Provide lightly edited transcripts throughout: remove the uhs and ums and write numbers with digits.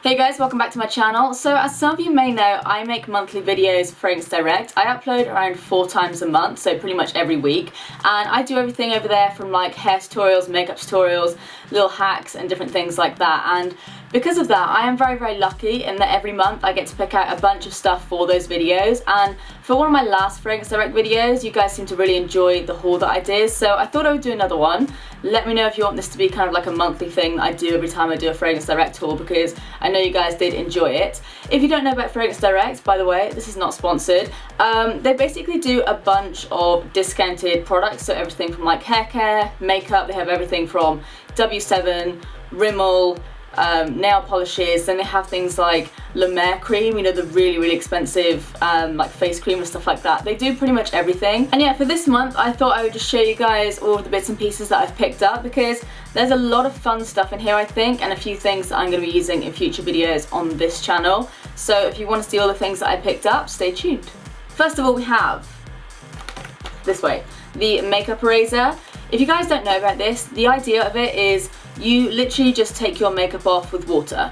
Hey guys, welcome back to my channel. So as some of you may know, I make monthly videos for Fragrance Direct. I upload around 4 times a month, so pretty much every week. And I do everything over there from like hair tutorials, makeup tutorials, little hacks and different things like that. And because of that, I am very, very lucky in that every month I get to pick out a bunch of stuff for those videos. And for one of my last Fragrance Direct videos, you guys seem to really enjoy the haul that I did. So I thought I would do another one. Let me know if you want this to be kind of like a monthly thing that I do every time I do a Fragrance Direct haul, because I know you guys did enjoy it. If you don't know about Fragrance Direct, by the way, this is not sponsored. They basically do a bunch of discounted products, so everything from like hair care, makeup, they have everything from W7, Rimmel, nail polishes, then they have things like La Mer cream, you know, the really, really expensive like face cream and stuff like that. They do pretty much everything. And yeah, for this month, I thought I would just show you guys all of the bits and pieces that I've picked up, because there's a lot of fun stuff in here, I think, and a few things that I'm going to be using in future videos on this channel. So if you want to see all the things that I picked up, stay tuned. First of all, we have this way, the makeup eraser. If you guys don't know about this, the idea of it is you literally just take your makeup off with water.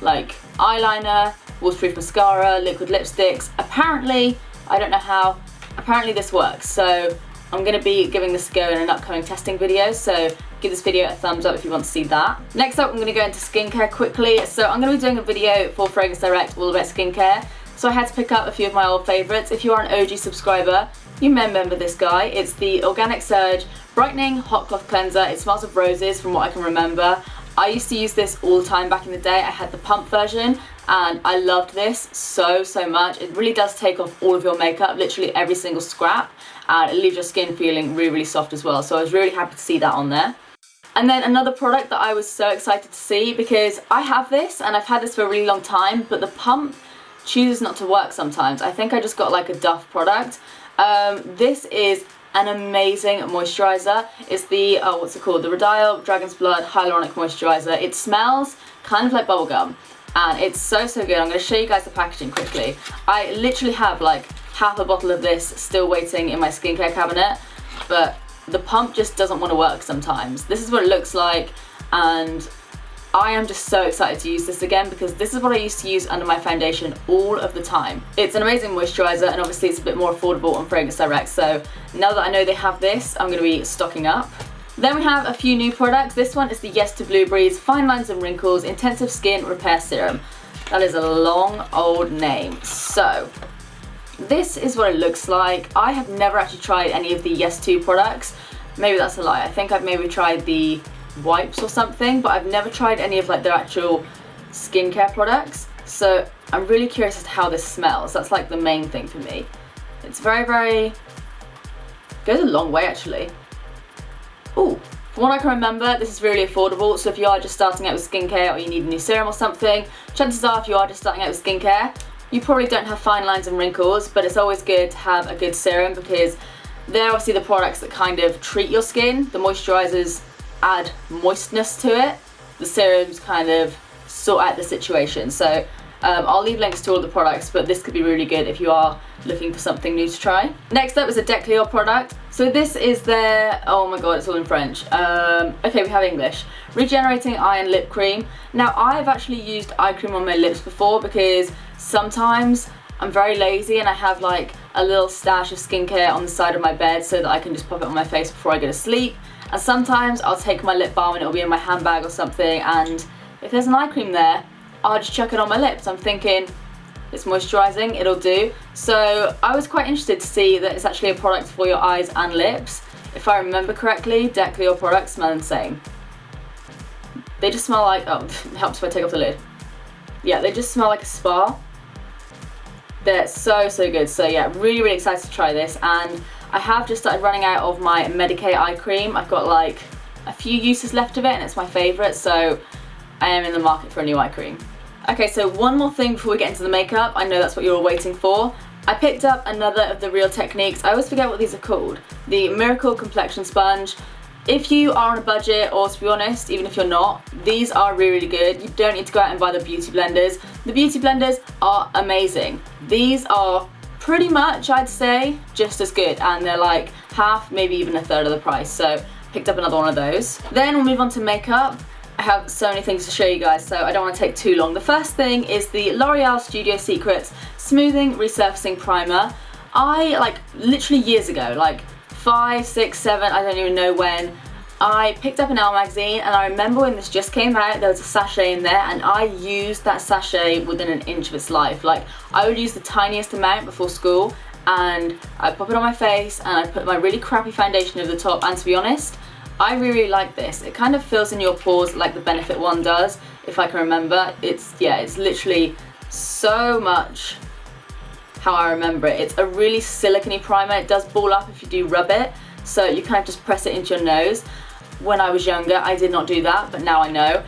Like eyeliner, waterproof mascara, liquid lipsticks. Apparently, I don't know how, apparently this works. So I'm going to be giving this a go in an upcoming testing video, so give this video a thumbs up if you want to see that. Next up, I'm going to go into skincare quickly. So I'm going to be doing a video for Fragrance Direct all about skincare. So I had to pick up a few of my old favourites. If you are an OG subscriber, you may remember this guy. It's the Organic Surge Brightening Hot Cloth Cleanser. It smells of roses from what I can remember. I used to use this all the time back in the day. I had the pump version and I loved this so much. It really does take off all of your makeup, literally every single scrap, and it leaves your skin feeling really, really soft as well. So I was really happy to see that on there. And then another product that I was so excited to see, because I have this and I've had this for a really long time, but the pump chooses not to work sometimes. I think I just got like a Duff product. This is an amazing moisturizer. It's the, what's it called? The Radial Dragon's Blood Hyaluronic Moisturizer. It smells kind of like bubblegum and it's so good. I'm going to show you guys the packaging quickly. I literally have like half a bottle of this still waiting in my skincare cabinet, but the pump just doesn't want to work sometimes. This is what it looks like, and I am just so excited to use this again, because this is what I used to use under my foundation all of the time. It's an amazing moisturizer, and obviously it's a bit more affordable on Fragrance Direct, so now that I know they have this, I'm going to be stocking up. Then we have a few new products. This one is the Yes to Blueberries Fine Lines and Wrinkles Intensive Skin Repair Serum. That is a long old name. So this is what it looks like. I have never actually tried any of the Yes to products. Maybe that's a lie. I think I've maybe tried the wipes or something, but I've never tried any of like their actual skincare products. So I'm really curious as to how this smells. That's like the main thing for me. It's very, goes a long way actually. Ooh, from what I can remember, this is really affordable. So if you are just starting out with skincare or you need a new serum or something, chances are if you are just starting out with skincare, you probably don't have fine lines and wrinkles, but it's always good to have a good serum, because they're obviously the products that kind of treat your skin. The moisturizers add moistness to it. The serums kind of sort out the situation. So I'll leave links to all the products, but this could be really good if you are looking for something new to try. Next up is a Decleor product. So this is their, oh my god, it's all in French. Okay, we have English. Regenerating Eye and Lip Cream. Now I've actually used eye cream on my lips before, because sometimes I'm very lazy and I have like a little stash of skincare on the side of my bed so that I can just pop it on my face before I go to sleep. And sometimes I'll take my lip balm and it'll be in my handbag or something, and if there's an eye cream there, I'll just chuck it on my lips. I'm thinking, it's moisturizing, it'll do. So I was quite interested to see that it's actually a product for your eyes and lips. If I remember correctly, Decleor products smell insane. They just smell like, oh, it helps if I take off the lid. Yeah, they just smell like a spa. They're so good. So yeah, really excited to try this, and I have just started running out of my Medicae eye cream. I've got like a few uses left of it and it's my favourite, so I am in the market for a new eye cream. Okay, so one more thing before we get into the makeup. I know that's what you're all waiting for. I picked up another of the Real Techniques. I always forget what these are called. The Miracle Complexion Sponge. If you are on a budget, or to be honest, even if you're not, these are really good. You don't need to go out and buy the beauty blenders. The beauty blenders are amazing. These are pretty much, I'd say, just as good, and they're like half, maybe even a third of the price. So picked up another one of those. Then we'll move on to makeup. I have so many things to show you guys, so I don't want to take too long. The first thing is the L'Oreal Studio Secrets Smoothing Resurfacing Primer. I, like, literally years ago, like 5, 6, 7, I don't even know when, I picked up an Elle magazine, and I remember when this just came out, there was a sachet in there, and I used that sachet within an inch of its life. Like, I would use the tiniest amount before school, and I'd pop it on my face, and I'd put my really crappy foundation over the top, and to be honest, I really like this. It kind of fills in your pores like the Benefit one does, if I can remember. It's literally so much how I remember it. It's a really silicone-y primer. It does ball up if you do rub it, so you kind of just press it into your nose. When I was younger, I did not do that, but now I know.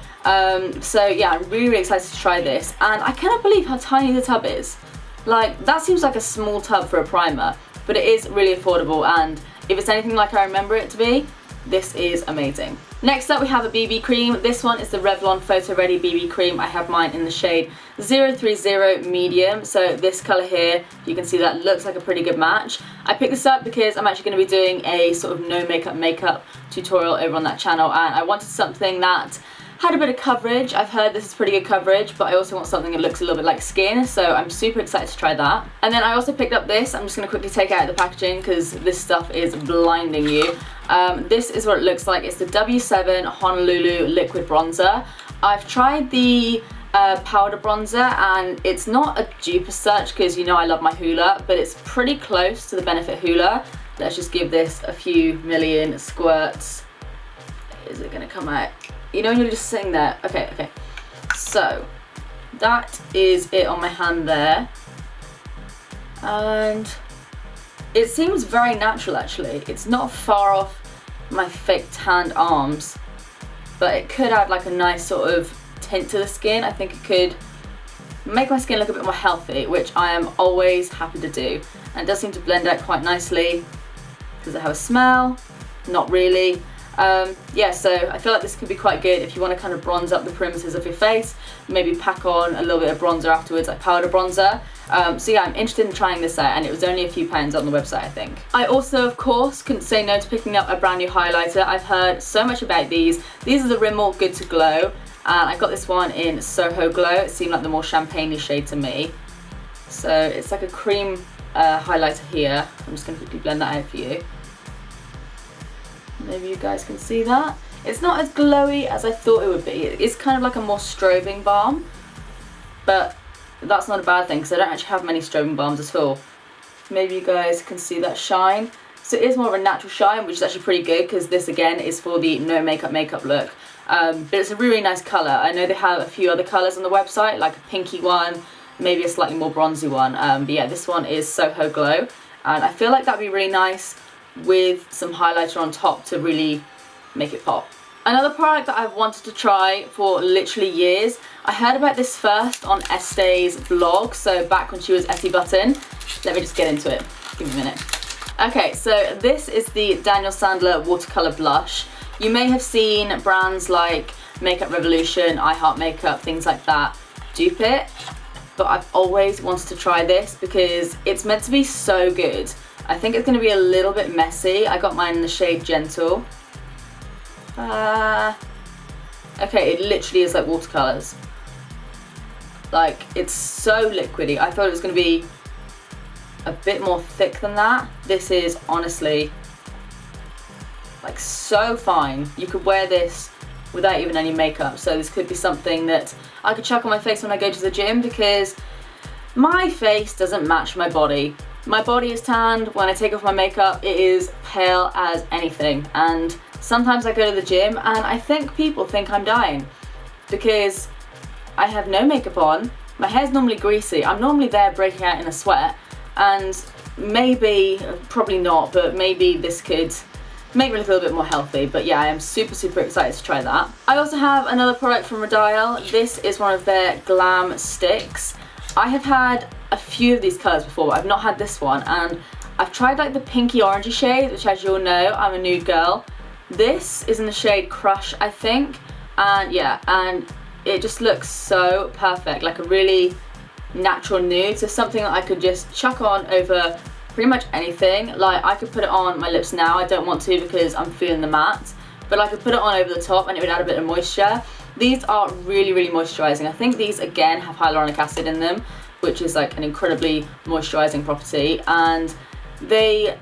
So yeah, I'm really excited to try this, and I cannot believe how tiny the tub is. Like, that seems like a small tub for a primer, but it is really affordable, and if it's anything like I remember it to be, this is amazing. Next up we have a BB cream. This one is the Revlon Photo Ready BB cream. I have mine in the shade 030 medium, so this colour here, you can see that looks like a pretty good match. I picked this up because I'm actually going to be doing a sort of no makeup tutorial over on that channel, and I wanted something that had a bit of coverage. I've heard this is pretty good coverage, but I also want something that looks a little bit like skin, so I'm super excited to try that. And then I also picked up this. I'm just going to quickly take it out of the packaging because this stuff is blinding you. This is what it looks like. It's the W7 Honolulu Liquid Bronzer. I've tried the powder bronzer, and it's not a dupe as such because you know I love my Hoola, but it's pretty close to the Benefit Hoola. Let's just give this a few million squirts. Is it going to come out? You know when you're just sitting there. Okay. So that is it on my hand there, and it seems very natural actually. It's not far off my fake tanned arms, but it could add like a nice sort of tint to the skin. I think it could make my skin look a bit more healthy, which I am always happy to do. And it does seem to blend out quite nicely. Does it have a smell? Not really. Yeah, so I feel like this could be quite good if you want to kind of bronze up the perimeters of your face, maybe pack on a little bit of bronzer afterwards, like powder bronzer. So yeah, I'm interested in trying this out, and it was only a few pounds on the website, I think. I also, of course, couldn't say no to picking up a brand new highlighter. I've heard so much about these. These are the Rimmel Good to Glow, and I got this one in Soho Glow. It seemed like the more champagne-y shade to me. So it's like a cream highlighter here. I'm just going to quickly blend that out for you. Maybe you guys can see that. It's not as glowy as I thought it would be. It's kind of like a more strobing balm, but that's not a bad thing because I don't actually have many strobing balms at all. Maybe you guys can see that shine. So it is more of a natural shine, which is actually pretty good because this again is for the no makeup look. But it's a really nice colour. I know they have a few other colours on the website, like a pinky one, maybe a slightly more bronzy one. But yeah, this one is Soho Glow, and I feel like that'd be really nice with some highlighter on top to really make it pop. Another product that I've wanted to try for literally years. I heard about this first on Estee's blog, so back when she was Essie Button. Let me just get into it. Give me a minute. Okay, so this is the Daniel Sandler Watercolor Blush. You may have seen brands like Makeup Revolution, I Heart Makeup, things like that dupe it, but I've always wanted to try this because it's meant to be so good. I think it's going to be a little bit messy. I got mine in the shade Gentle. Okay, it literally is like watercolors. Like, it's so liquidy. I thought it was going to be a bit more thick than that. This is honestly like so fine. You could wear this without even any makeup. So this could be something that I could chuck on my face when I go to the gym because my face doesn't match my body. My body is tanned. When I take off my makeup, it is pale as anything. And sometimes I go to the gym and I think people think I'm dying because I have no makeup on. My hair's normally greasy. I'm normally there breaking out in a sweat, and maybe, probably not, but maybe this could make me look a little bit more healthy. But yeah, I am super excited to try that. I also have another product from Rodial. This is one of their glam sticks. I have had a few of these colours before, but I've not had this one, and I've tried like the pinky orangey shade, which as you all know, I'm a nude girl. This is in the shade Crush, I think, and yeah, and it just looks so perfect, like a really natural nude, so something that I could just chuck on over pretty much anything. Like, I could put it on my lips now. I don't want to because I'm feeling the matte, but I could put it on over the top and it would add a bit of moisture. These are really, really moisturising. I think these again have hyaluronic acid in them, which is like an incredibly moisturising property, and they're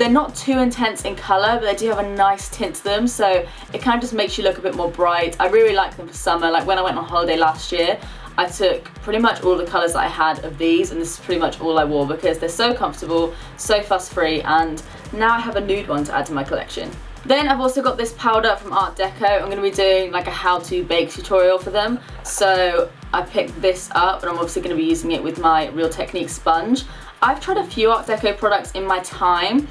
not too intense in colour, but they do have a nice tint to them, so it kind of just makes you look a bit more bright. I really like them for summer. Like when I went on holiday last year, I took pretty much all the colours that I had of these, and this is pretty much all I wore because they're so comfortable, so fuss free, and now I have a nude one to add to my collection. Then I've also got this powder from Art Deco. I'm going to be doing like a how to bake tutorial for them, so I picked this up and I'm obviously going to be using it with my Real Technique sponge. I've tried a few Art Deco products in my time,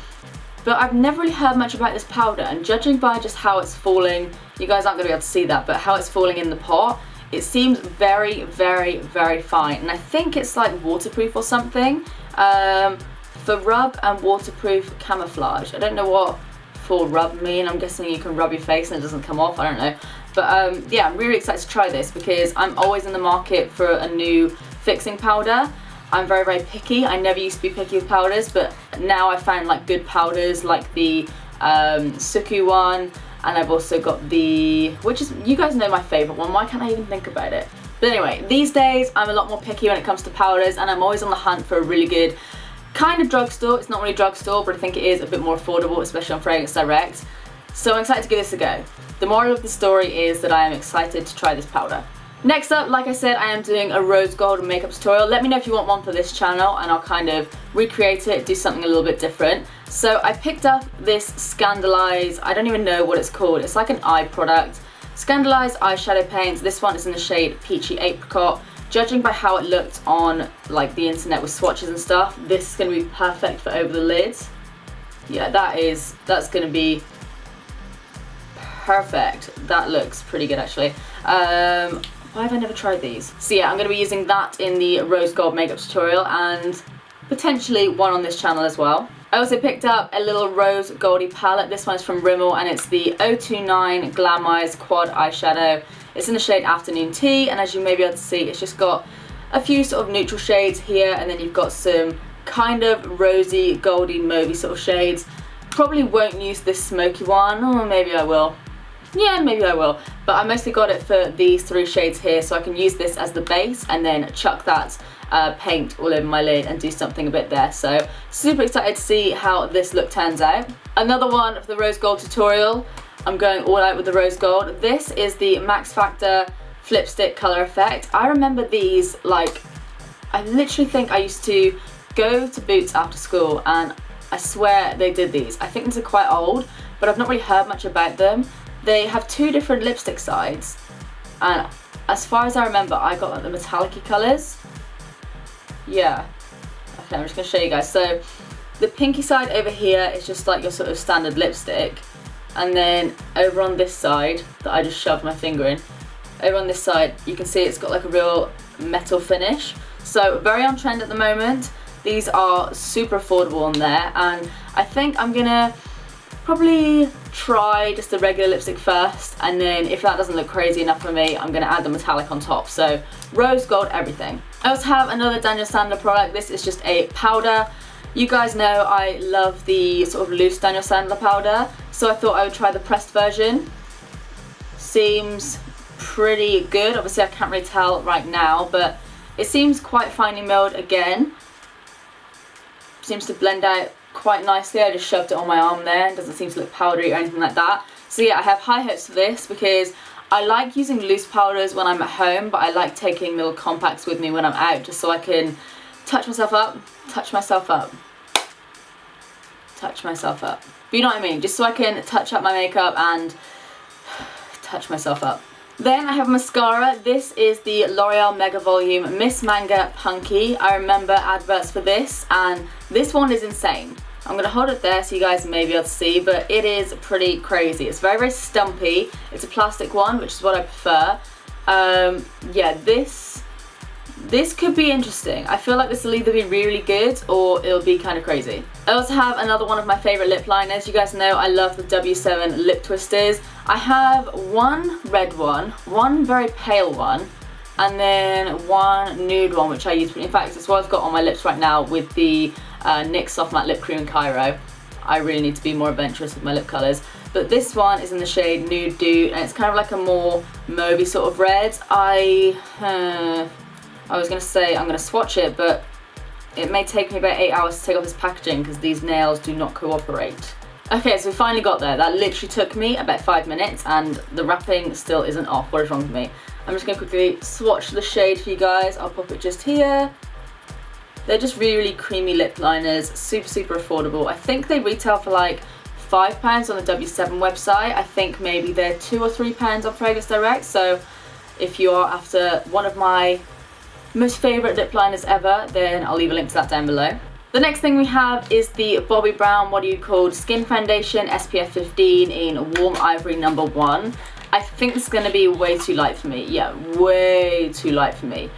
but I've never really heard much about this powder, and judging by just how it's falling, you guys aren't going to be able to see that, but how it's falling in the pot, it seems very, very, very fine, and I think it's like waterproof or something. For rub and waterproof camouflage. I don't know what for rub mean. I'm guessing you can rub your face and it doesn't come off. I don't know. But yeah, I'm really excited to try this because I'm always in the market for a new fixing powder. I'm very, very picky. I never used to be picky with powders, but now I found like good powders like the Suku one. And I've also got the, which is, you guys know my favourite one, why can't I even think about it? But anyway, these days I'm a lot more picky when it comes to powders, and I'm always on the hunt for a really good kind of drugstore. It's not really drugstore, but I think it is a bit more affordable, especially on Fragrance Direct. So I'm excited to give this a go. The moral of the story is that I am excited to try this powder. Next up, like I said, I am doing a rose gold makeup tutorial. Let me know if you want one for this channel and I'll kind of recreate it, do something a little bit different. So I picked up this Scandaleyes, I don't even know what it's called, it's like an eye product. Scandaleyes eyeshadow paints. This one is in the shade Peachy Apricot. Judging by how it looked on like the internet with swatches and stuff, this is going to be perfect for over the lids. Yeah, that's going to be perfect. That looks pretty good actually. Why have I never tried these? So yeah, I'm going to be using that in the rose gold makeup tutorial and potentially one on this channel as well. I also picked up a little rose goldy palette. This one is from Rimmel and it's the 029 Glam Eyes Quad Eyeshadow. It's in the shade Afternoon Tea, and as you may be able to see, it's just got a few sort of neutral shades here, and then you've got some kind of rosy, goldy, mauvey sort of shades. Probably won't use this smoky one, or maybe I will. Yeah, maybe I will. But I mostly got it for these three shades here, so I can use this as the base and then chuck that paint all over my lid and do something a bit there. So super excited to see how this look turns out. Another one of the rose gold tutorial. I'm going all out with the rose gold. This is the Max Factor Flipstick Colour Effect. I remember these, like, I literally think I used to go to Boots after school and I swear they did these. I think these are quite old, but I've not really heard much about them. They have two different lipstick sides, and as far as I remember, I got like the metallic-y colours. Yeah. Okay, I'm just going to show you guys. So the pinky side over here is just like your sort of standard lipstick. And then over on this side, that I just shoved my finger in, over on this side, you can see it's got like a real metal finish. So very on trend at the moment. These are super affordable on there, and I think I'm going to probably try just the regular lipstick first, and then if that doesn't look crazy enough for me, I'm going to add the metallic on top. So rose gold everything. I also have another Daniel Sandler product. This is just a powder. You guys know I love the sort of loose Daniel Sandler powder, so I thought I would try the pressed version. Seems pretty good. Obviously I can't really tell right now, but it seems quite finely milled again. Seems to blend out quite nicely. I just shoved it on my arm there. It doesn't seem to look powdery or anything like that. So yeah, I have high hopes for this because I like using loose powders when I'm at home, but I like taking little compacts with me when I'm out just so I can touch myself up, touch myself up, touch myself up. But you know what I mean? Just so I can touch up my makeup and touch myself up. Then I have mascara. This is the L'Oreal Mega Volume Miss Manga Punky. I remember adverts for this, and this one is insane. I'm going to hold it there so you guys may be able to see, but it is pretty crazy. It's very, very stumpy. It's a plastic one, which is what I prefer. Yeah, this could be interesting. I feel like this will either be really good or it'll be kind of crazy. I also have another one of my favourite lip liners. You guys know I love the W7 lip twisters. I have one red one, one very pale one, and then one nude one which I use. In fact, it's what I've got on my lips right now with the NYX Soft Matte Lip Cream in Cairo. I really need to be more adventurous with my lip colours. but this one is in the shade Nude Dude, and it's kind of like a more mauvey sort of red. I was going to say I'm going to swatch it, but it may take me about 8 hours to take off this packaging because these nails do not cooperate. Okay, so we finally got there. That literally took me about 5 minutes and the wrapping still isn't off. What is wrong with me? I'm just going to quickly swatch the shade for you guys. I'll pop it just here. They're just really, really creamy lip liners, super, super affordable. I think they retail for like £5 on the W7 website. I think maybe they're £2 or £3 on Fragrance Direct. So if you are after one of my most favourite lip liners ever, then I'll leave a link to that down below. The next thing we have is the Bobbi Brown What Do You Call Skin Foundation SPF 15 in Warm Ivory No. 1. I think this is going to be way too light for me. Yeah, way too light for me.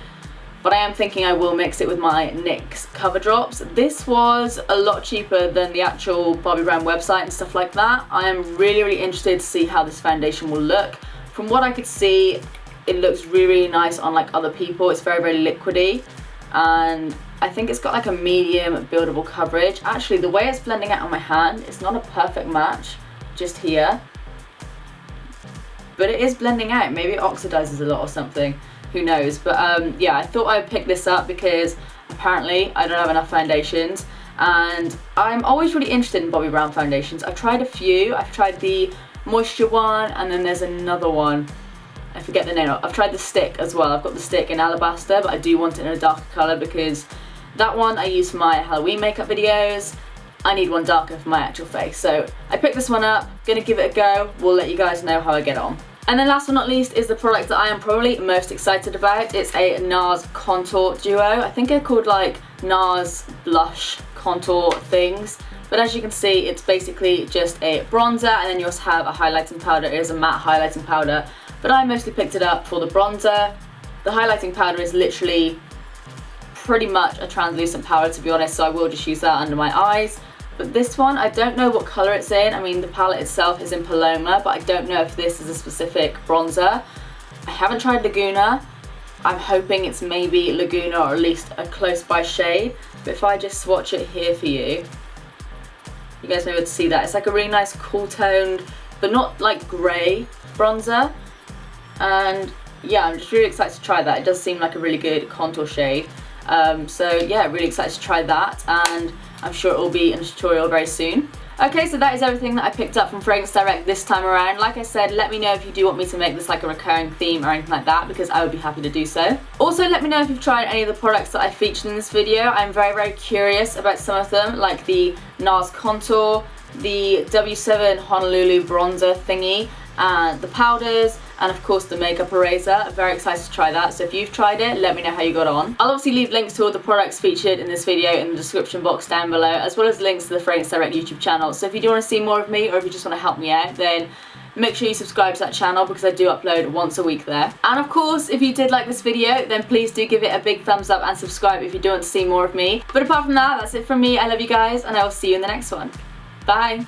But I am thinking I will mix it with my NYX Cover Drops. This was a lot cheaper than the actual Bobbi Brown website and stuff like that. I am really, really interested to see how this foundation will look. From what I could see, it looks really, really nice on like other people. It's very, very liquidy, and I think it's got like a medium buildable coverage. Actually, the way it's blending out on my hand, it's not a perfect match just here, but it is blending out. Maybe it oxidizes a lot or something, who knows. But yeah, I thought I would pick this up because apparently I don't have enough foundations, and I'm always really interested in Bobbi Brown foundations. I've tried a few. I've tried the moisture one, and then there's another one, I forget the name. I've tried the stick as well. I've got the stick in Alabaster, but I do want it in a darker colour because that one I use for my Halloween makeup videos. I need one darker for my actual face. So I picked this one up, gonna give it a go. We'll let you guys know how I get on. And then last but not least is the product that I am probably most excited about. It's a NARS contour duo. I think they're called like NARS blush contour things. But as you can see, it's basically just a bronzer, and then you also have a highlighting powder. It is a matte highlighting powder, but I mostly picked it up for the bronzer. The highlighting powder is literally pretty much a translucent powder, to be honest, so I will just use that under my eyes. But this one, I don't know what colour it's in. I mean, the palette itself is in Paloma, but I don't know if this is a specific bronzer. I haven't tried Laguna. I'm hoping it's maybe Laguna, or at least a close by shade. But if I just swatch it here for you, you guys may be able to see that. It's like a really nice cool toned, but not like grey bronzer. And yeah, I'm just really excited to try that. It does seem like a really good contour shade. So yeah, really excited to try that, and I'm sure it will be in a tutorial very soon. Okay, so that is everything that I picked up from Fragrance Direct this time around. Like I said, let me know if you do want me to make this like a recurring theme or anything like that, because I would be happy to do so. Also, let me know if you've tried any of the products that I featured in this video. I'm very, very curious about some of them, like the NARS Contour, the W7 Honolulu bronzer thingy, and the powders, and of course the makeup eraser. I'm very excited to try that, so if you've tried it, let me know how you got on. I'll obviously leave links to all the products featured in this video in the description box down below, as well as links to the Fragrance Direct YouTube channel. So if you do want to see more of me, or if you just want to help me out, then make sure you subscribe to that channel, because I do upload once a week there. And of course, if you did like this video, then please do give it a big thumbs up and subscribe if you do want to see more of me. But apart from that, that's it from me. I love you guys, and I will see you in the next one. Bye!